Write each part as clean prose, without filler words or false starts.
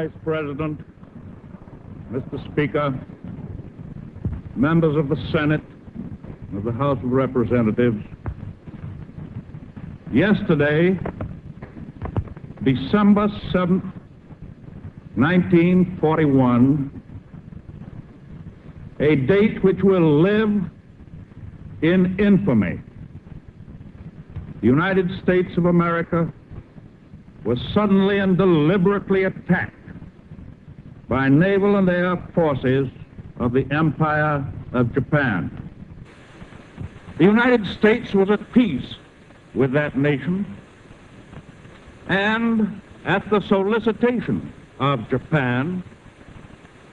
Vice President, Mr. Speaker, members of the Senate, of the House of Representatives, yesterday, December 7th, 1941, a date which will live in infamy, the United States of America was suddenly and deliberately attacked by naval and air forces of the Empire of Japan. The United States was at peace with that nation, and at the solicitation of Japan,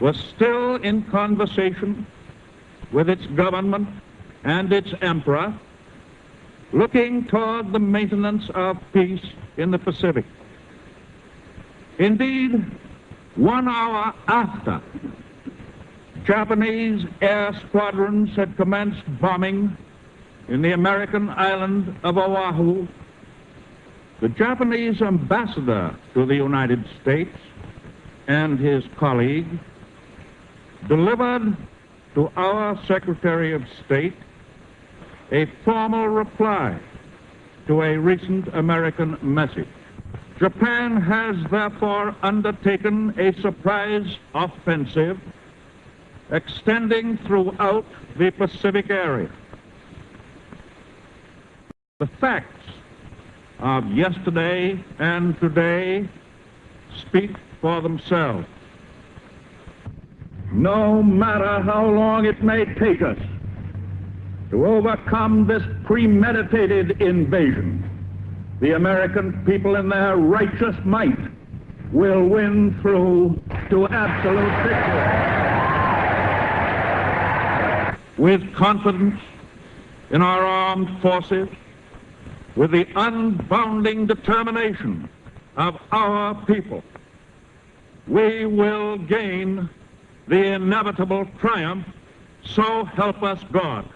was still in conversation with its government and its emperor, looking toward the maintenance of peace in the Pacific. Indeed, 1 hour after Japanese air squadrons had commenced bombing in the American island of Oahu, the Japanese ambassador to the United States and his colleague delivered to our Secretary of State a formal reply to a recent American message. Japan has therefore undertaken a surprise offensive extending throughout the Pacific area. The facts of yesterday and today speak for themselves. No matter how long it may take us to overcome this premeditated invasion, the American people in their righteous might will win through to absolute victory. With confidence in our armed forces, with the unbounding determination of our people, we will gain the inevitable triumph, so help us God.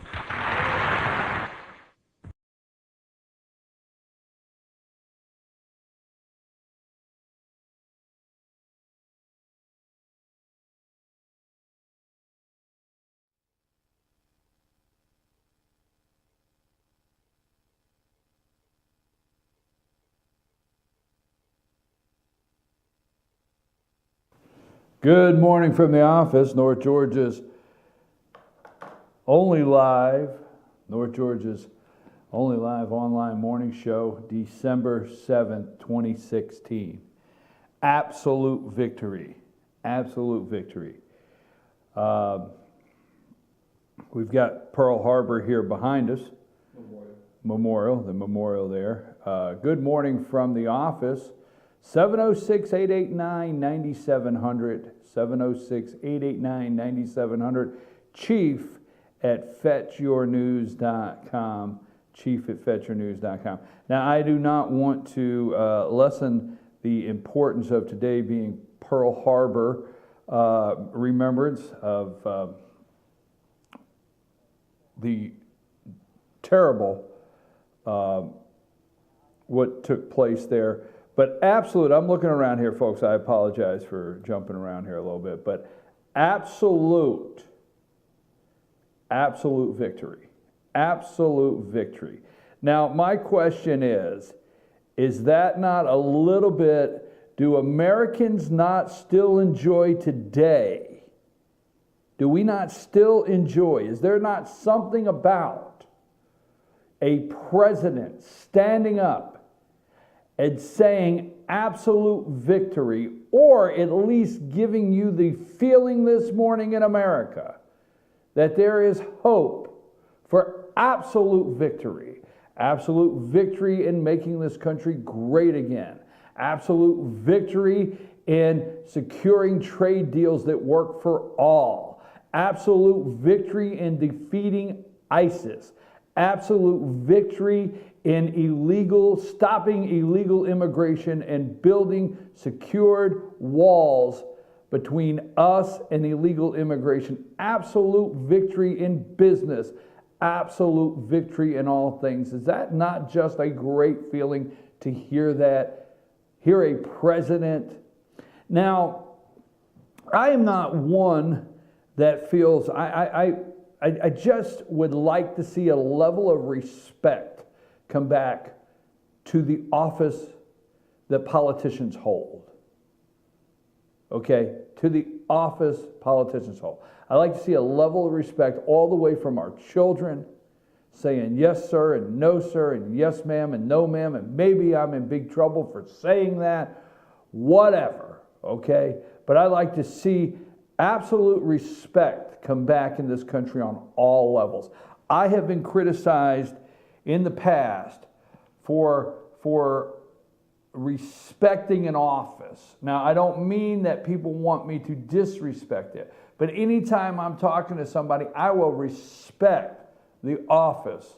Good morning from the office, North Georgia's only live online morning show, December 7th, 2016. Absolute victory. We've got Pearl Harbor here behind us. The memorial there. Good morning from the office. 706-889-9700, 706-889-9700, chief at fetchyournews.com, chief at fetchyournews.com. Now, I do not want to lessen the importance of today being Pearl Harbor remembrance of the terrible what took place there. But absolute, I'm looking around here, folks. I apologize for jumping around here a little bit, but absolute victory. Absolute victory. Now, my question is that not a little bit, do Americans not still enjoy today? Do we not still enjoy? Is there not something about a president standing up and saying absolute victory, or at least giving you the feeling this morning in America that there is hope for absolute victory in making this country great again, absolute victory in securing trade deals that work for all, absolute victory in defeating ISIS, absolute victory in stopping illegal immigration and building secured walls between us and illegal immigration, absolute victory in business, absolute victory in all things. Is that not just a great feeling to hear that? Hear a president. Now, I am not one that feels, I just would like to see a level of respect come back to the office that politicians hold. Okay? To the office politicians hold. I like to see a level of respect all the way from our children, saying yes, sir, and no, sir, and yes, ma'am, and no, ma'am, and maybe I'm in big trouble for saying that, whatever, okay? But I like to see absolute respect come back in this country on all levels. I have been criticized in the past for respecting an office. Now, I don't mean that people want me to disrespect it, but anytime I'm talking to somebody, I will respect the office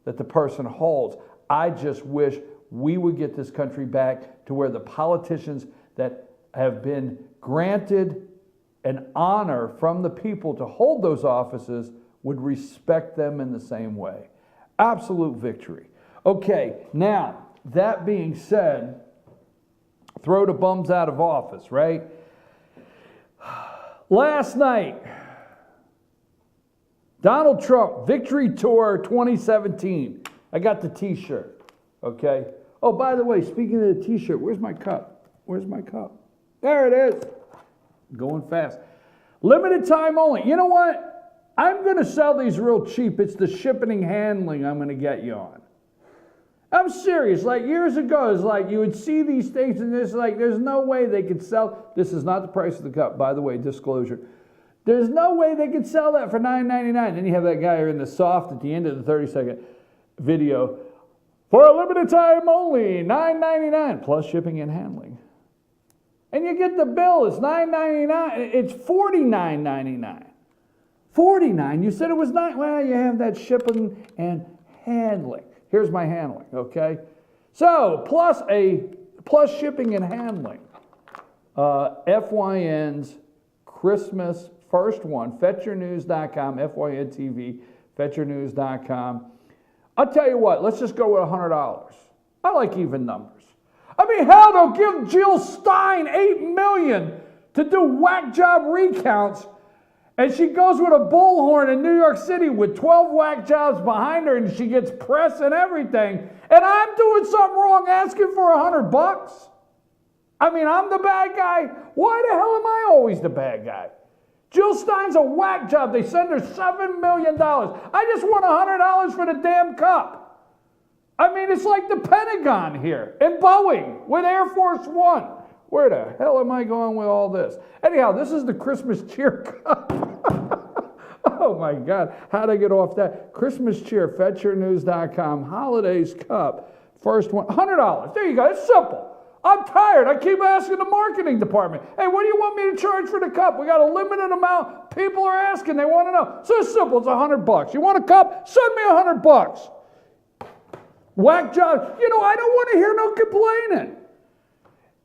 that the person holds. I just wish we would get this country back to where the politicians that have been granted an honor from the people to hold those offices would respect them in the same way. Absolute victory. Okay, now, that being said, throw the bums out of office, right? Last night, Donald Trump, Victory Tour 2017. I got the t-shirt, okay? Oh, by the way, speaking of the t-shirt, where's my cup? Where's my cup? There it is. Going fast. Limited time only. You know what? I'm going to sell these real cheap. It's the shipping and handling I'm going to get you on. I'm serious. Like years ago, it's like you would see these things and it's like there's no way they could sell. This is not the price of the cup, by the way, disclosure. There's no way they could sell that for $9.99. Then you have that guy in the soft at the end of the 30-second video. For a limited time only, $9.99 plus shipping and handling. And you get the bill, it's $9.99. It's $49.99. $49. You said it was $9. Well, you have that shipping and handling. Here's my handling, okay? So, plus shipping and handling. FYN's Christmas first one, FetcherNews.com, FYN TV, FetcherNews.com. I'll tell you what, let's just go with $100. I like even numbers. I mean, hell, they'll give Jill Stein $8 million to do whack job recounts, and she goes with a bullhorn in New York City with 12 whack jobs behind her, and she gets press and everything, and I'm doing something wrong asking for $100. I mean, I'm the bad guy. Why the hell am I always the bad guy? Jill Stein's a whack job. They send her $7 million. I just want $100 for the damn cup. I mean, it's like the Pentagon here and Boeing with Air Force One. Where the hell am I going with all this? Anyhow, this is the Christmas cheer cup. Oh my God, how'd I get off that? Christmas cheer, FetcherNews.com, holidays cup, first one, $100. There you go, it's simple. I'm tired. I keep asking the marketing department, hey, what do you want me to charge for the cup? We got a limited amount. People are asking, they want to know. So it's simple, it's $100. You want a cup? Send me $100. Whack job. You know, I don't want to hear no complaining.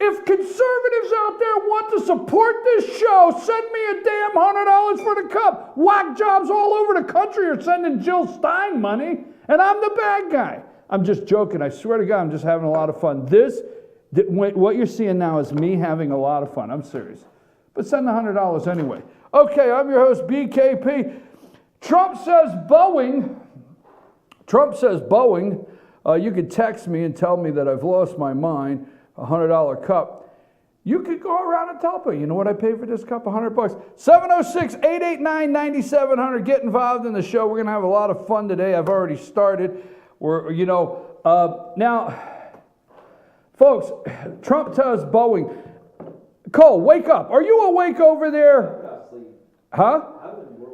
If conservatives out there want to support this show, send me a damn $100 for the cup. Whack jobs all over the country are sending Jill Stein money, and I'm the bad guy. I'm just joking. I swear to God, I'm just having a lot of fun. What you're seeing now is me having a lot of fun. I'm serious. But send the $100 anyway. Okay, I'm your host, BKP. Trump says Boeing. You could text me and tell me that I've lost my mind. $100 cup. You could go around and tell people, you know what I paid for this cup? $100. 706-889-9700. Get involved in the show. We're going to have a lot of fun today. I've already started. Now, folks, Trump tells Boeing, Cole, wake up. Are you awake over there? Huh?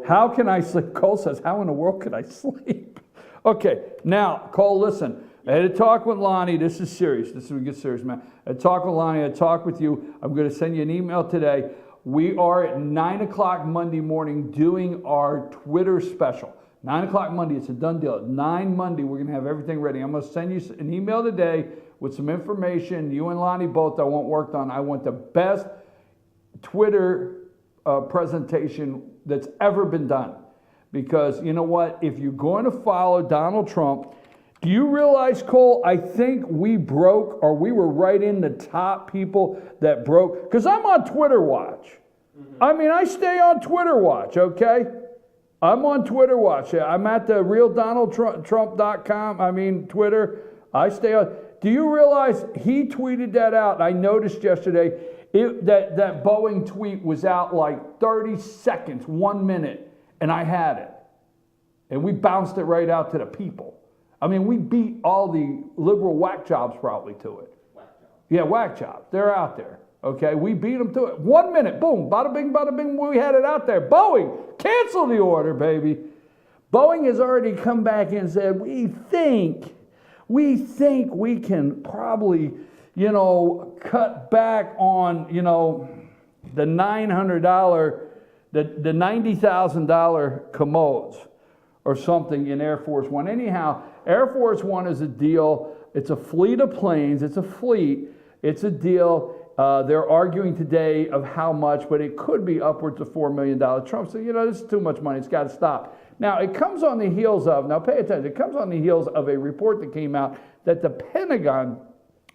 How can I sleep? Cole says, how in the world could I sleep? Okay, now, Cole, listen. I had a talk with Lonnie. This is serious. This is where we get serious, man. I had a talk with Lonnie. I had a talk with you. I'm going to send you an email today. We are at 9 o'clock Monday morning doing our Twitter special. 9 o'clock Monday. It's a done deal. At 9 Monday, we're going to have everything ready. I'm going to send you an email today with some information. You and Lonnie both I want worked on. I want the best Twitter presentation that's ever been done. Because you know what? If you're going to follow Donald Trump, do you realize, Cole, I think we broke, or we were right in the top people that broke, because I'm on Twitter Watch. I mean, I stay on Twitter watch, okay? I'm on Twitter watch. I'm at the realdonaldtrump.com. I mean, Twitter. I stay on. Do you realize he tweeted that out? I noticed yesterday that Boeing tweet was out like 30 seconds, 1 minute, and I had it. And we bounced it right out to the people. I mean, we beat all the liberal whack jobs probably to it. Whack job. Yeah, whack jobs. They're out there. Okay, we beat them to it. 1 minute, boom, bada bing, we had it out there. Boeing, cancel the order, baby. Boeing has already come back and said, we think we can probably, cut back on, the $900, the $90,000 commodes or something in Air Force One. Anyhow, Air Force One is a deal. It's a fleet of planes. It's a fleet. It's a deal. They're arguing today of how much, but it could be upwards of $4 million. Trump said, this is too much money. It's got to stop. Now, it comes on the heels of, now pay attention, it comes on the heels of a report that came out that the Pentagon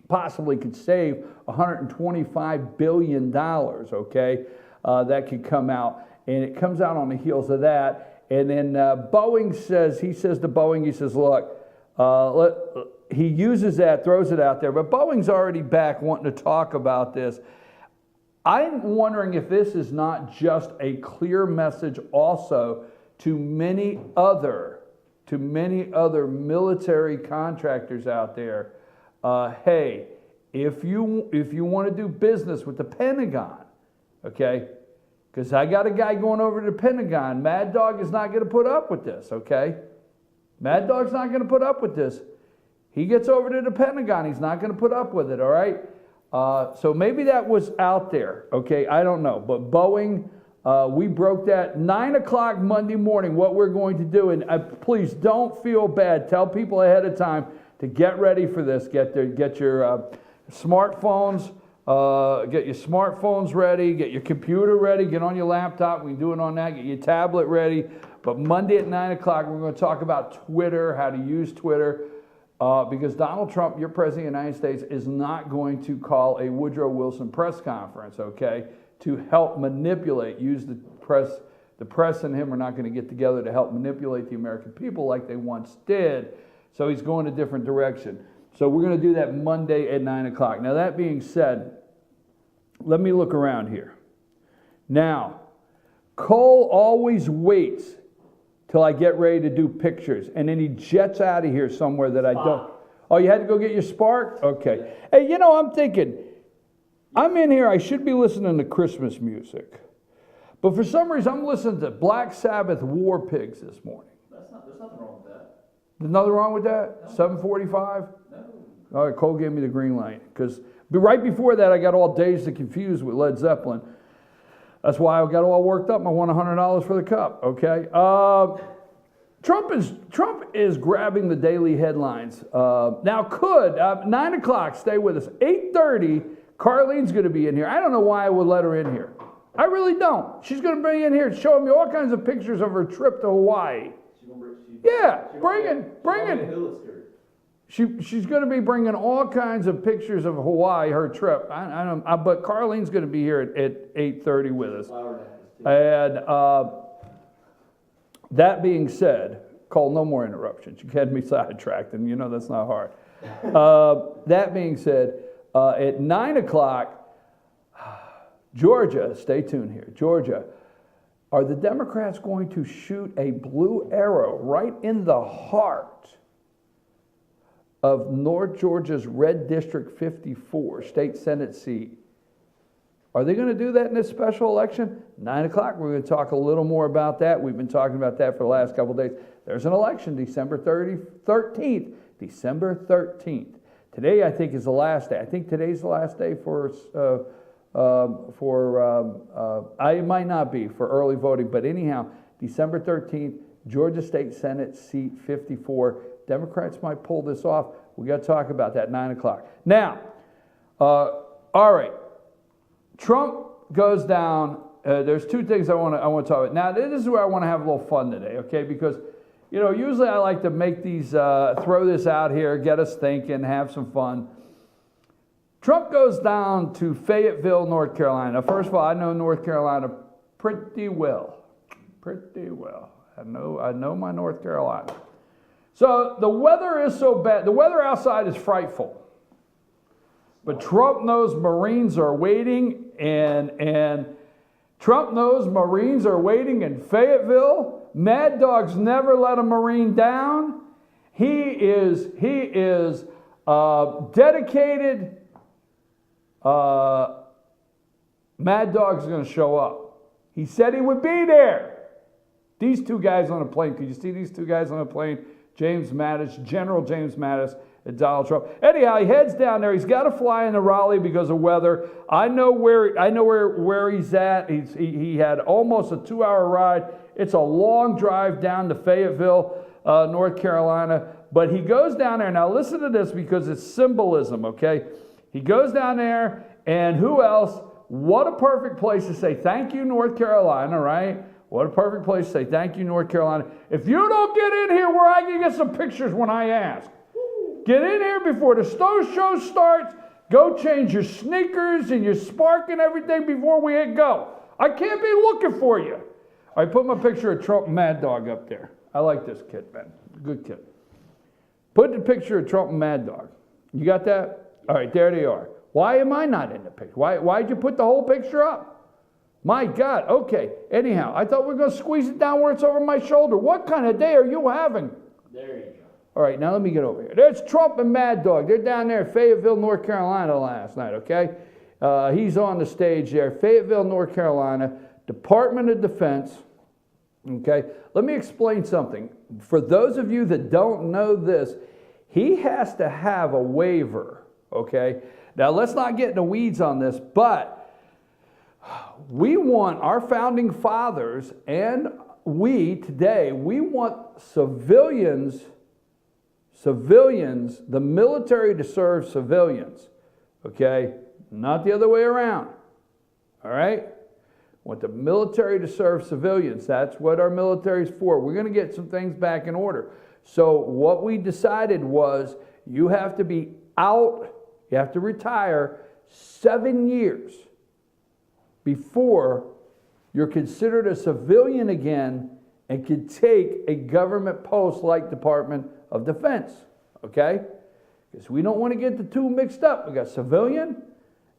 possibly could save $125 billion, okay? That could come out. And it comes out on the heels of that. And then Boeing says, look, he uses that, throws it out there, but Boeing's already back wanting to talk about this. I'm wondering if this is not just a clear message also to many other military contractors out there. Hey, if you want to do business with the Pentagon, okay, because I got a guy going over to the Pentagon. Mad Dog is not going to put up with this, okay? Mad Dog's not going to put up with this. He gets over to the Pentagon. He's not going to put up with it, all right? So maybe that was out there, okay? I don't know. But Boeing, we broke that 9 o'clock Monday morning, what we're going to do. And please don't feel bad. Tell people ahead of time to get ready for this. Get your smartphones. Get your smartphones ready. Get your computer ready. Get on your laptop. We can do it on that. Get your tablet ready. But Monday at 9 o'clock, we're going to talk about Twitter, how to use Twitter. Because Donald Trump, your president of the United States, is not going to call a Woodrow Wilson press conference, okay, to help manipulate, use the press. The press and him are not going to get together to help manipulate the American people like they once did. So he's going a different direction. So we're going to do that Monday at 9 o'clock. Now, that being said, let me look around here. Now, Cole always waits till I get ready to do pictures. And then he jets out of here somewhere that I don't. Oh, you had to go get your spark? Okay. Hey, I'm thinking, I'm in here, I should be listening to Christmas music. But for some reason, I'm listening to Black Sabbath War Pigs this morning. There's nothing wrong with that. There's nothing wrong with that? No. 7:45? No. All right, Cole gave me the green light. Because right before that, I got all dazed and confused with Led Zeppelin. That's why I got all worked up. I won $100 for the cup, okay? Trump is grabbing the daily headlines. Now 9 o'clock, stay with us. 8:30, Carlene's going to be in here. I don't know why I would let her in here. I really don't. She's going to be in here showing me all kinds of pictures of her trip to Hawaii. Bring it. She's going to be bringing all kinds of pictures of Hawaii, her trip. But Carlene's going to be here at 8:30 with us. And that being said, Cole, no more interruptions. You had me sidetracked, and that's not hard. That being said, at 9 o'clock, Georgia, stay tuned here, Georgia, are the Democrats going to shoot a blue arrow right in the heart of North Georgia's Red District 54 state Senate seat? Are they going to do that in this special election? 9 o'clock, we're going to talk a little more about that. We've been talking about that for the last couple of days. There's an election, December 13th. December 13th. Today, I think, is the last day. I think today's the last day it might not be for early voting, but anyhow, December 13th, Georgia State Senate seat 54. Democrats might pull this off. We got to talk about that 9 o'clock. Now, all right. Trump goes down. There's two things I want to talk about. Now, this is where I want to have a little fun today, okay? Because, usually I like to make these, throw this out here, get us thinking, have some fun. Trump goes down to Fayetteville, North Carolina. Now, first of all, I know North Carolina pretty well. Pretty well. I know my North Carolina. So the weather is so bad. The weather outside is frightful. But Trump knows Marines are waiting, and Trump knows Marines are waiting in Fayetteville. Mad Dog's never let a Marine down. He is dedicated. Mad Dog's going to show up. He said he would be there. These two guys on a plane. Could you see these two guys on a plane? James Mattis, General James Mattis, and Donald Trump. Anyhow, he heads down there. He's got to fly into Raleigh because of weather. I know where he's at. He had almost a 2-hour ride. It's a long drive down to Fayetteville, North Carolina. But he goes down there. Now listen to this because it's symbolism, okay? He goes down there, and who else? What a perfect place to say thank you, North Carolina, right? What a perfect place to say thank you, North Carolina. If you don't get in here where I can get some pictures when I ask, get in here before the show starts. Go change your sneakers and your spark and everything before we hit go. I can't be looking for you. I put my picture of Trump and Mad Dog up there. I like this kid, man. Good kid. Put the picture of Trump and Mad Dog. You got that? All right, there they are. Why am I not in the picture? Why'd you put the whole picture up? My God, okay. Anyhow, I thought we were going to squeeze it down where it's over my shoulder. What kind of day are you having? There you go. All right, now let me get over here. There's Trump and Mad Dog. They're down there in Fayetteville, North Carolina last night, okay? He's on the stage there. Fayetteville, North Carolina, Department of Defense, okay? Let me explain something. For those of you that don't know this, he has to have a waiver, okay? Now, let's not get in the weeds on this, but we want our founding fathers and we today, we want civilians, the military to serve civilians, okay? Not the other way around, all right? Want the military to serve civilians. That's what our military is for. We're going to get some things back in order. So what we decided was you have to be out, you have to retire 7 years before you're considered a civilian again and can take a government post like Department of Defense, okay? Because we don't want to get the two mixed up. We got civilian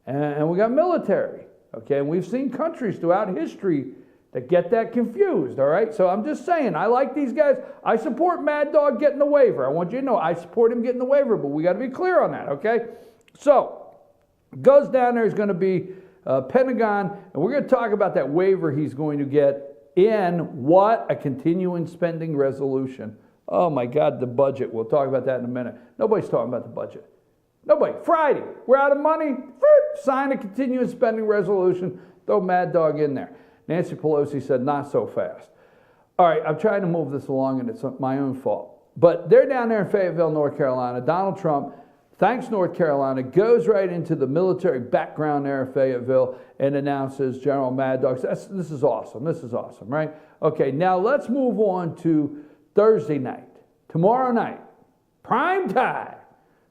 and we got military, okay? And we've seen countries throughout history that get that confused, all right? So I'm just saying, I like these guys. I support Mad Dog getting the waiver. I want you to know I support him getting the waiver, but we got to be clear on that, okay? So, goes down there, is going to be Pentagon, and we're going to talk about that waiver he's going to get in what? A continuing spending resolution. Oh my God, the budget. We'll talk about that in a minute. Nobody's talking about the budget. Nobody. Friday, we're out of money. Sign a continuing spending resolution. Throw Mad Dog in there. Nancy Pelosi said, not so fast. All right, I'm trying to move this along, and it's my own fault. But they're down there in Fayetteville, North Carolina. Donald Trump thanks North Carolina, goes right into the military background there in Fayetteville and announces General Mad Dog. This is awesome. This is awesome, right? Okay, now let's move on to Thursday night. Tomorrow night, prime time.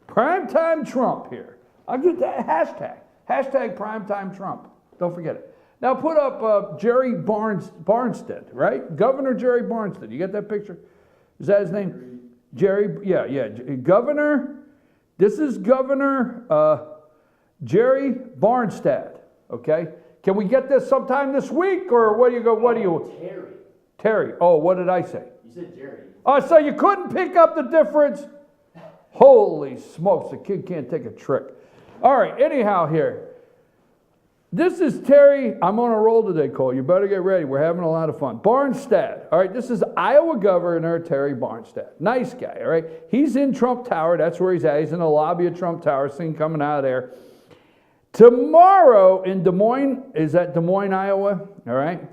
Prime time Trump here. I'll get that hashtag. Hashtag prime time Trump. Don't forget it. Now put up Jerry Branstad, right? Governor Jerry Branstad. You got that picture? Is that his name? Jerry, yeah. Governor, this is Governor Jerry Branstad, okay? Can we get this sometime this week, or what do you? Terry. Oh, what did I say? You said Jerry. Oh, so you couldn't pick up the difference? Holy smokes, the kid can't take a trick. All right, anyhow here. This is Terry. I'm on a roll today, Cole. You better get ready. We're having a lot of fun. Branstad. All right, this is Iowa Governor Terry Branstad. Nice guy, all right? He's in Trump Tower. That's where he's at. He's in the lobby of Trump Tower. Seen coming out of there. Tomorrow in Des Moines, is that Des Moines, Iowa? All right?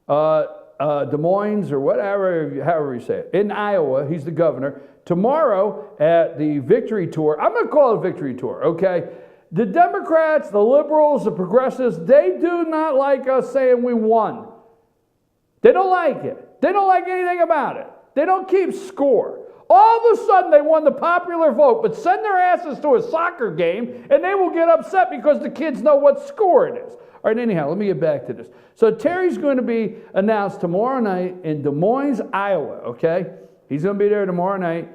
Des Moines or whatever, however you say it. In Iowa, he's the governor. Tomorrow at the victory tour, I'm going to call it a victory tour, okay? The Democrats, the liberals, the progressives, they do not like us saying we won. They don't like it. They don't like anything about it. They don't keep score. All of a sudden, they won the popular vote, but send their asses to a soccer game, and they will get upset because the kids know what score it is. All right, anyhow, let me get back to this. So Terry's going to be announced tomorrow night in Des Moines, Iowa, okay? He's going to be there tomorrow night,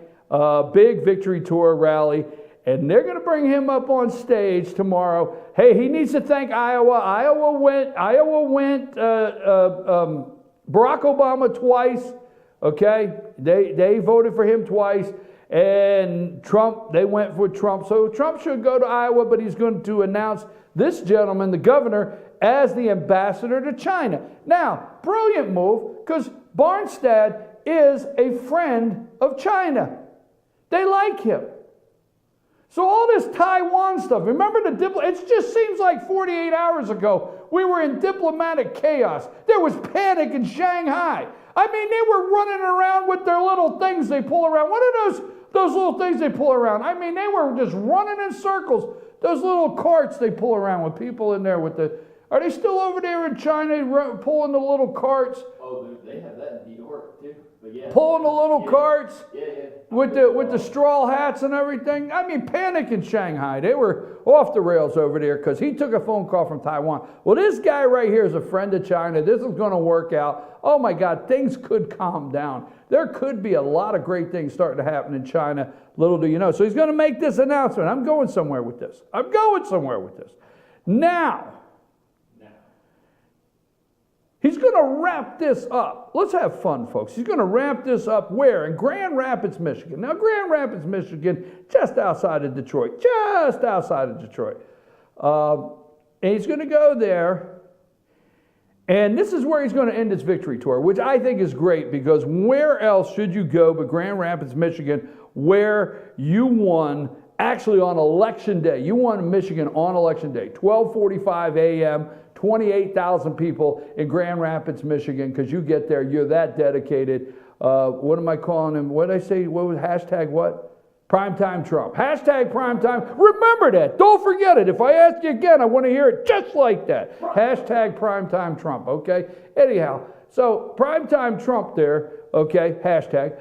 big victory tour rally, and they're going to bring him up on stage tomorrow. Hey, he needs to thank Iowa. Iowa went Barack Obama twice, okay? They voted for him twice, and Trump, they went for Trump. So Trump should go to Iowa, but he's going to announce this gentleman, the governor, as the ambassador to China. Now, brilliant move, because Branstad is a friend of China. They like him. So all this Taiwan stuff, remember it just seems like 48 hours ago, we were in diplomatic chaos. There was panic in Shanghai. I mean, they were running around with their little things they pull around. What are those little things they pull around? I mean, they were just running in circles. Those little carts they pull around with people in there with the... Are they still over there in China pulling the little carts? Oh, they have that in New York too. But yeah. Pulling the little carts? Yeah. With the straw hats and everything. I mean, panic in Shanghai. They were off the rails over there because he took a phone call from Taiwan. Well, this guy right here is a friend of China. This is going to work out. Oh my God, things could calm down. There could be a lot of great things starting to happen in China. Little do you know. So he's going to make this announcement. I'm going somewhere with this. Now, he's going to wrap this up. Let's have fun, folks. He's going to wrap this up where? In Grand Rapids, Michigan. Now, Grand Rapids, Michigan, just outside of Detroit. And he's going to go there. And this is where he's going to end his victory tour, which I think is great because where else should you go but Grand Rapids, Michigan, where you won actually on election day. You won Michigan on election day, 12:45 a.m., 28,000 people in Grand Rapids, Michigan, because you get there, you're that dedicated. What am I calling him? What did I say? What was hashtag what? Primetime Trump. Hashtag primetime. Remember that. Don't forget it. If I ask you again, I want to hear it just like that. Hashtag primetime Trump, okay? Anyhow, so primetime Trump there, okay, hashtag.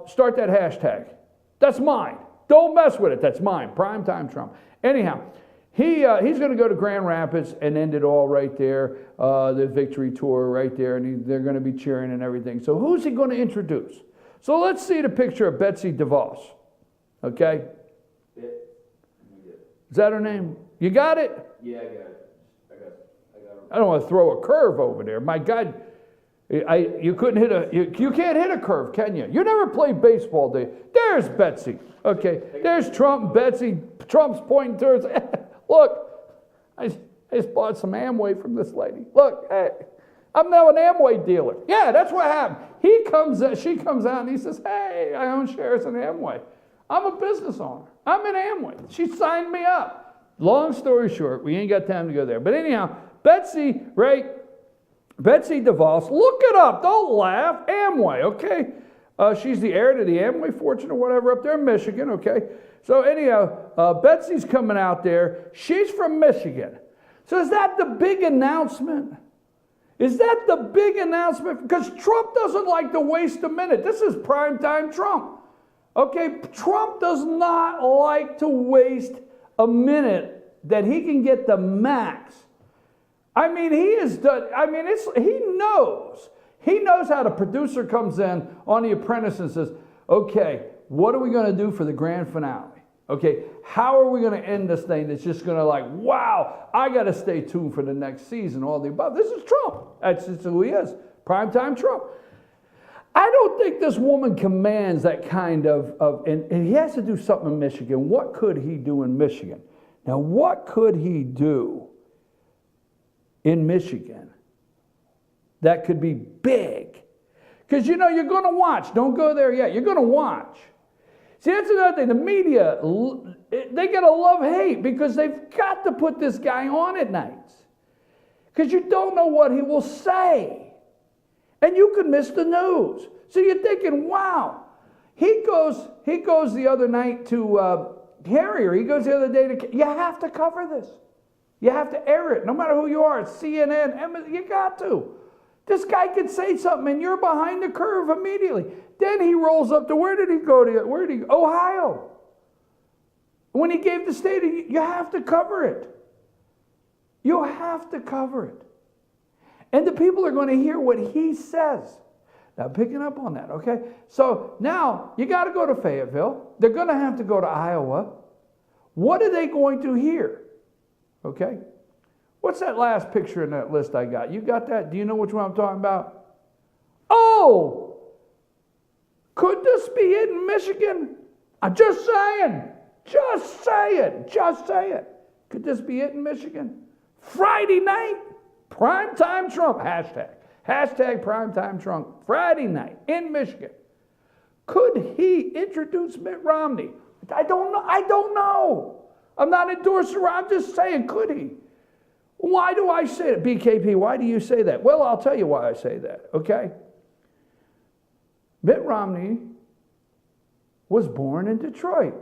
Start that hashtag. That's mine. Don't mess with it. That's mine. Primetime Trump. Anyhow, he's going to go to Grand Rapids and end it all right there, the victory tour right there, and they're going to be cheering and everything. So who's he going to introduce? So let's see the picture of Betsy DeVos. Okay? Yeah. Is that her name? You got it? Yeah, I got it. I got it. I don't want to throw a curve over there. My God, you couldn't hit you can't hit a curve, can you? You never played baseball, do you? There's Betsy. Okay, there's Trump, Betsy. Trump's pointing towards. Look, I just bought some Amway from this lady. Look, hey, I'm now an Amway dealer. Yeah, that's what happened. She comes out and he says, hey, I own shares in Amway. I'm a business owner. I'm in Amway. She signed me up. Long story short, we ain't got time to go there. But anyhow, Betsy, right? Betsy DeVos, look it up. Don't laugh. Amway, okay? She's the heir to the Amway fortune or whatever up there in Michigan, okay? So anyhow, Betsy's coming out there. She's from Michigan. So is that the big announcement? Is that the big announcement? Because Trump doesn't like to waste a minute. This is primetime Trump. Okay, Trump does not like to waste a minute that he can get the max. I mean, he knows how the producer comes in on The Apprentice and says, okay, what are we going to do for the grand finale? Okay, how are we going to end this thing that's just going to like, wow, I got to stay tuned for the next season, all the above. This is Trump. That's just who he is, primetime Trump. I don't think this woman commands that kind of and he has to do something in Michigan. What could he do in Michigan? Now, what could he do in Michigan that could be big? Because, you know, you're going to watch. Don't go there yet. You're going to watch. See, that's another thing. The media, they get a love-hate because they've got to put this guy on at nights. Because you don't know what he will say. And you could miss the news. So you're thinking, wow. He goes the other night to Harrier. He goes the other day to... You have to cover this. You have to air it. No matter who you are. It's CNN, you got to. This guy could say something and you're behind the curve immediately. Then he rolls up to, where did he go to? Where did he go? Ohio. When he gave the state, you have to cover it. You have to cover it. And the people are going to hear what he says. Now, picking up on that, okay? So now you got to go to Fayetteville. They're going to have to go to Iowa. What are they going to hear? Okay? What's that last picture in that list I got? You got that? Do you know which one I'm talking about? Oh! Could this be it in Michigan? I'm just saying. Just saying. Just saying. Could this be it in Michigan? Friday night, primetime Trump, hashtag. Hashtag primetime Trump, Friday night in Michigan. Could he introduce Mitt Romney? I don't know. I don't know. I'm not endorsing. I'm just saying, could he? Why do I say it? BKP, why do you say that? Well, I'll tell you why I say that, okay? Mitt Romney was born in Detroit.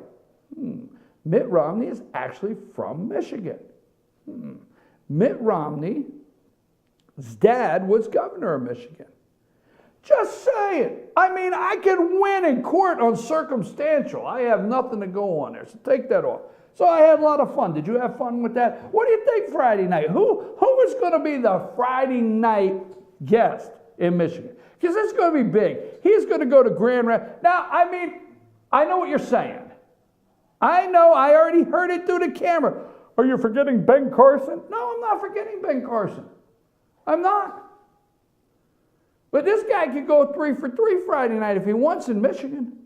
Mitt Romney is actually from Michigan. Mitt Romney's dad was governor of Michigan. Just saying. I mean, I can win in court on circumstantial. I have nothing to go on there, so take that off. So I had a lot of fun. Did you have fun with that? What do you think Friday night? Who is going to be the Friday night guest in Michigan? Because it's going to be big. He's going to go to Grand Rapids. Now, I mean, I know what you're saying. I know. I already heard it through the camera. Are you forgetting Ben Carson? No, I'm not forgetting Ben Carson. I'm not. But this guy could go 3 for 3 Friday night if he wants in Michigan.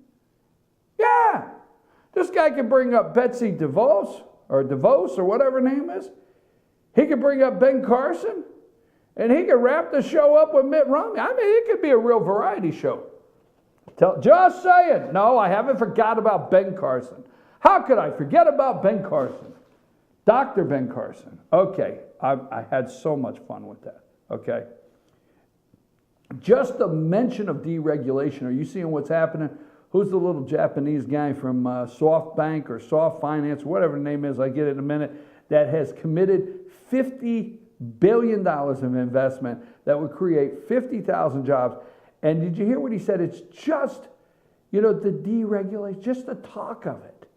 Yeah. This guy could bring up Betsy DeVos or whatever her name is. He could bring up Ben Carson, and he could wrap the show up with Mitt Romney. I mean, it could be a real variety show. Just saying. No, I haven't forgot about Ben Carson. How could I forget about Ben Carson? Dr. Ben Carson. Okay, I had so much fun with that. Okay. Just the mention of deregulation. Are you seeing what's happening? Who's the little Japanese guy from SoftBank or Soft Finance, whatever the name is, I get it in a minute, that has committed $50 billion of investment that would create 50,000 jobs. And did you hear what he said? It's just, the deregulation, just the talk of it.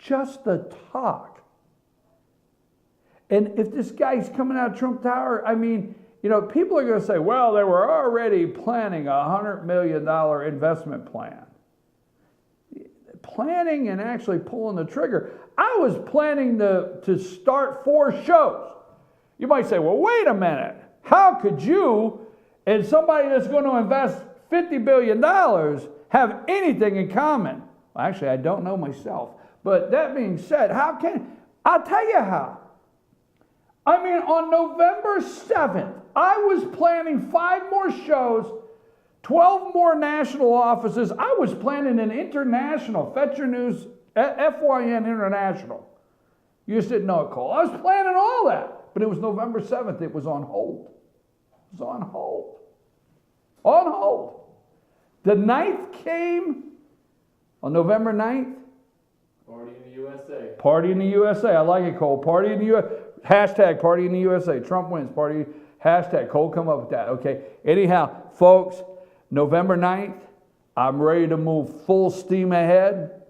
Just the talk. And if this guy's coming out of Trump Tower, I mean, people are going to say, well, they were already planning a $100 million investment plan. Planning and actually pulling the trigger. I was planning to start 4 shows. You might say, well, wait a minute. How could you and somebody that's going to invest $50 billion have anything in common? Well, actually, I don't know myself. But that being said, I'll tell you how. I mean, on November 7th, I was planning 5 more shows, 12 more national offices. I was planning an international, Fetch Your News, FYN International. You just didn't know it, Cole. I was planning all that, but it was November 7th. It was on hold. It was on hold. On hold. The 9th came on November 9th. Party in the USA. Party in the USA. I like it, Cole. Party in the USA. Hashtag party in the USA. Trump wins. Party. Hashtag. Cole, come up with that. Okay. Anyhow, folks, November 9th, I'm ready to move full steam ahead.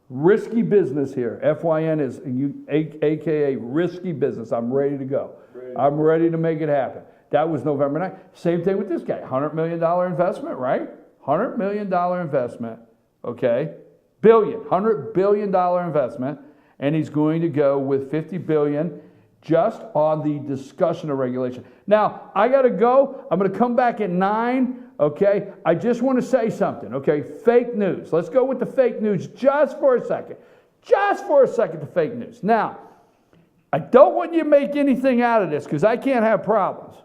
Risky business here. FYN is, AKA risky business. I'm ready to go. I'm ready to make it happen. That was November 9th. Same thing with this guy. $100 million investment, right? $100 million investment. Okay. $100 billion investment. And he's going to go with $50 billion just on the discussion of regulation. Now, I got to go. I'm going to come back at 9, okay? I just want to say something, okay? Fake news. Let's go with the fake news just for a second. Just for a second, the fake news. Now, I don't want you to make anything out of this because I can't have problems.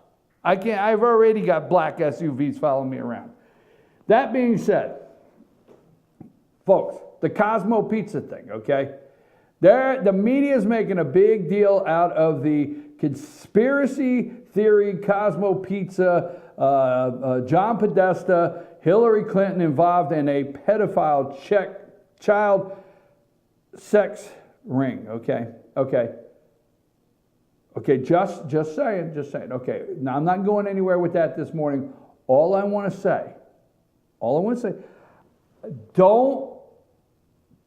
I've already got black SUVs following me around. That being said, folks, the Cosmo Pizza thing, okay? The media is making a big deal out of the conspiracy theory Cosmo Pizza, John Podesta, Hillary Clinton involved in a pedophile child sex ring, okay? Okay, just saying. Okay, now I'm not going anywhere with that this morning. All I want to say, don't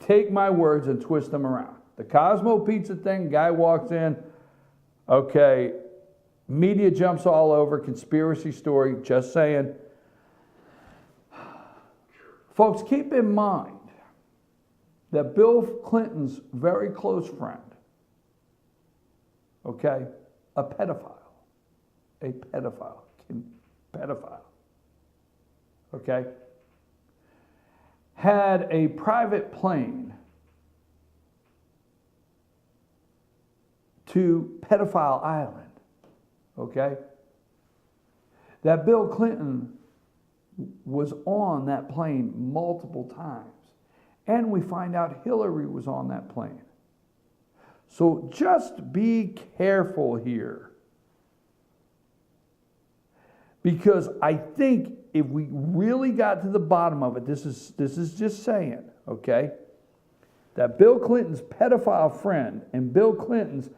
take my words and twist them around. The Cosmo Pizza thing, guy walks in, okay, media jumps all over, conspiracy story, just saying. Folks, keep in mind that Bill Clinton's very close friend, okay, a pedophile, okay, had a private plane to Pedophile Island, okay? That Bill Clinton was on that plane multiple times. And we find out Hillary was on that plane. So just be careful here. Because I think if we really got to the bottom of it, this is just saying, okay, that Bill Clinton's pedophile friend and Bill Clinton's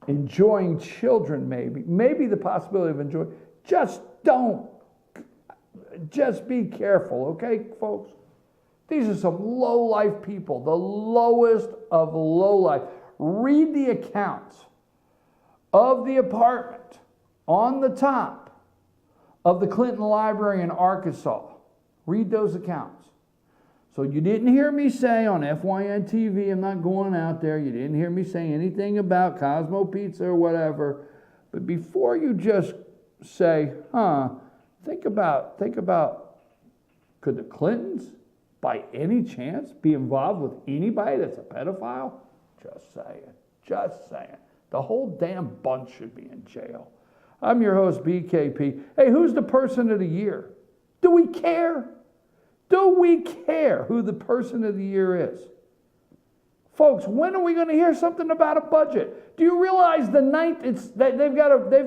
enjoying children, maybe the possibility of enjoying, just be careful, okay, folks? These are some low-life people, the lowest of low life. Read the accounts of the apartment on the top of the Clinton Library in Arkansas. Read those accounts. So you didn't hear me say on FYN TV, I'm not going out there, you didn't hear me say anything about Cosmo Pizza or whatever, but before you just say, think about, could the Clintons by any chance be involved with anybody that's a pedophile? Just saying. The whole damn bunch should be in jail. I'm your host, BKP. Hey, who's the person of the year? Do we care? Do we care who the person of the year is? Folks, when are we going to hear something about a budget? Do you realize the 9th, they've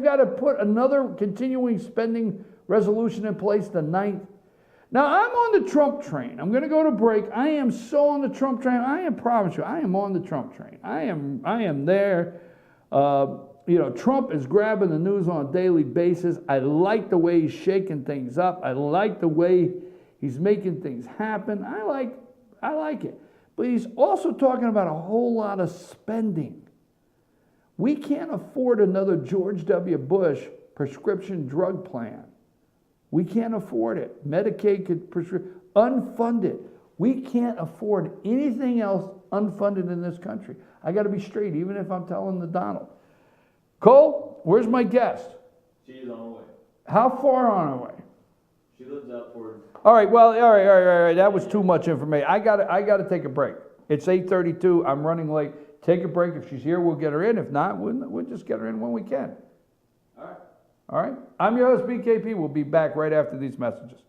got to put another continuing spending resolution in place the 9th? Now, I'm on the Trump train. I'm going to go to break. I am so on the Trump train. I promise you, I am on the Trump train. I am there. Trump is grabbing the news on a daily basis. I like the way he's shaking things up. I like the way he's making things happen. I like it. But he's also talking about a whole lot of spending. We can't afford another George W. Bush prescription drug plan. We can't afford it. Medicaid could unfunded. We can't afford anything else unfunded in this country. I got to be straight, even if I'm telling the Donald. Cole, where's my guest? She's on her way. How far on her way? She lives out for. All right. That was too much information. I got to take a break. It's 8:32. I'm running late. Take a break. If she's here, we'll get her in. If not, we'll just get her in when we can. All right. All right. I'm your host, BKP. We'll be back right after these messages.